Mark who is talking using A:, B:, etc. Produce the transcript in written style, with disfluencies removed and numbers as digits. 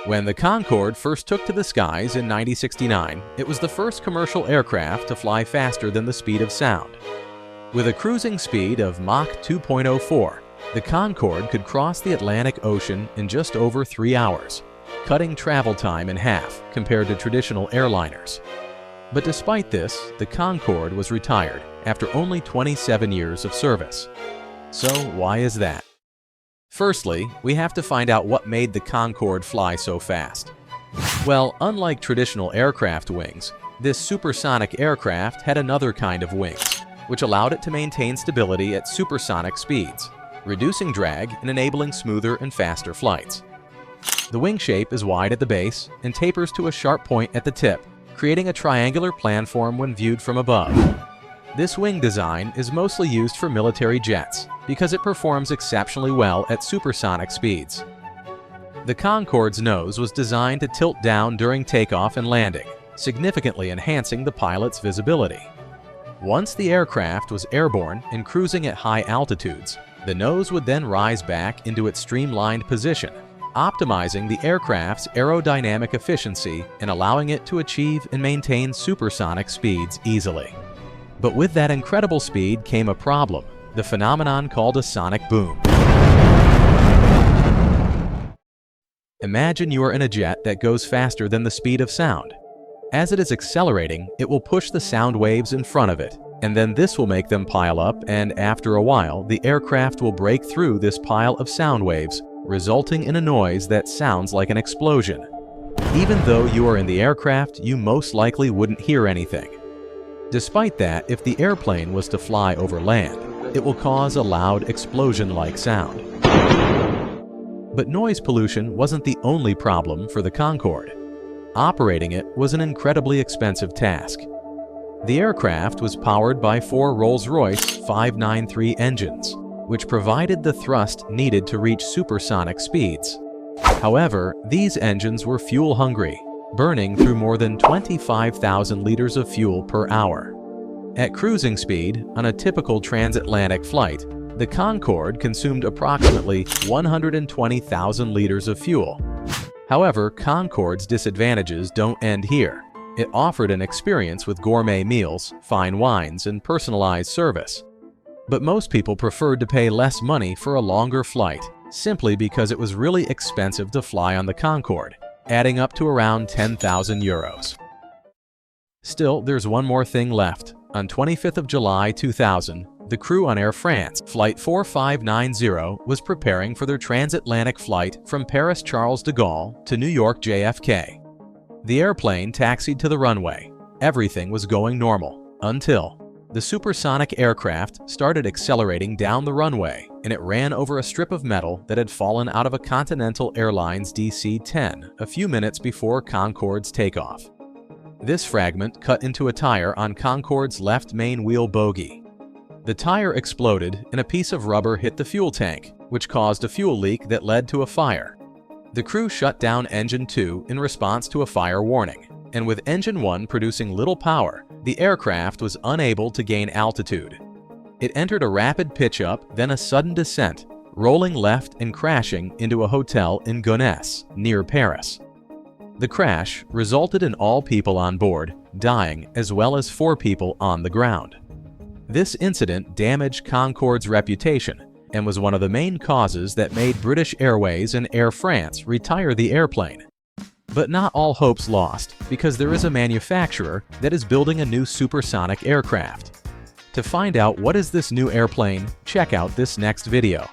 A: When the Concorde first took to the skies in 1969, it was the first commercial aircraft to fly faster than the speed of sound. With a cruising speed of Mach 2.04, the Concorde could cross the Atlantic Ocean in just over 3 hours, cutting travel time in half compared to traditional airliners. But despite this, the Concorde was retired after only 27 years of service. So why is that? Firstly, we have to find out what made the Concorde fly so fast. Well, unlike traditional aircraft wings, this supersonic aircraft had another kind of wings, which allowed it to maintain stability at supersonic speeds, reducing drag and enabling smoother and faster flights. The wing shape is wide at the base and tapers to a sharp point at the tip, creating a triangular planform when viewed from above. This wing design is mostly used for military jets because it performs exceptionally well at supersonic speeds. The Concorde's nose was designed to tilt down during takeoff and landing, significantly enhancing the pilot's visibility. Once the aircraft was airborne and cruising at high altitudes, the nose would then rise back into its streamlined position, optimizing the aircraft's aerodynamic efficiency and allowing it to achieve and maintain supersonic speeds easily. But with that incredible speed came a problem, the phenomenon called a sonic boom. Imagine you are in a jet that goes faster than the speed of sound. As it is accelerating, it will push the sound waves in front of it, and then this will make them pile up, and after a while, the aircraft will break through this pile of sound waves, resulting in a noise that sounds like an explosion. Even though you are in the aircraft, you most likely wouldn't hear anything. Despite that, if the airplane was to fly over land, it will cause a loud explosion-like sound. But noise pollution wasn't the only problem for the Concorde. Operating it was an incredibly expensive task. The aircraft was powered by 4 Rolls-Royce 593 engines, which provided the thrust needed to reach supersonic speeds. However, these engines were fuel-hungry, burning through more than 25,000 liters of fuel per hour. At cruising speed, on a typical transatlantic flight, the Concorde consumed approximately 120,000 liters of fuel. However, Concorde's disadvantages don't end here. It offered an experience with gourmet meals, fine wines, and personalized service. But most people preferred to pay less money for a longer flight, simply because it was really expensive to fly on the Concorde, adding up to around 10,000 euros. Still, there's one more thing left. On 25th of July 2000, the crew on Air France Flight 4590 was preparing for their transatlantic flight from Paris Charles de Gaulle to New York JFK. The airplane taxied to the runway. Everything was going normal, until the supersonic aircraft started accelerating down the runway, and it ran over a strip of metal that had fallen out of a Continental Airlines DC-10 a few minutes before Concorde's takeoff. This fragment cut into a tire on Concorde's left main wheel bogie. The tire exploded and a piece of rubber hit the fuel tank, which caused a fuel leak that led to a fire. The crew shut down Engine 2 in response to a fire warning, and with Engine 1 producing little power, the aircraft was unable to gain altitude. It entered a rapid pitch-up, then a sudden descent, rolling left and crashing into a hotel in Gonesse, near Paris. The crash resulted in all people on board dying, as well as 4 people on the ground. This incident damaged Concorde's reputation and was one of the main causes that made British Airways and Air France retire the airplane. But not all hope's lost, because there is a manufacturer that is building a new supersonic aircraft. To find out what is this new airplane, check out this next video.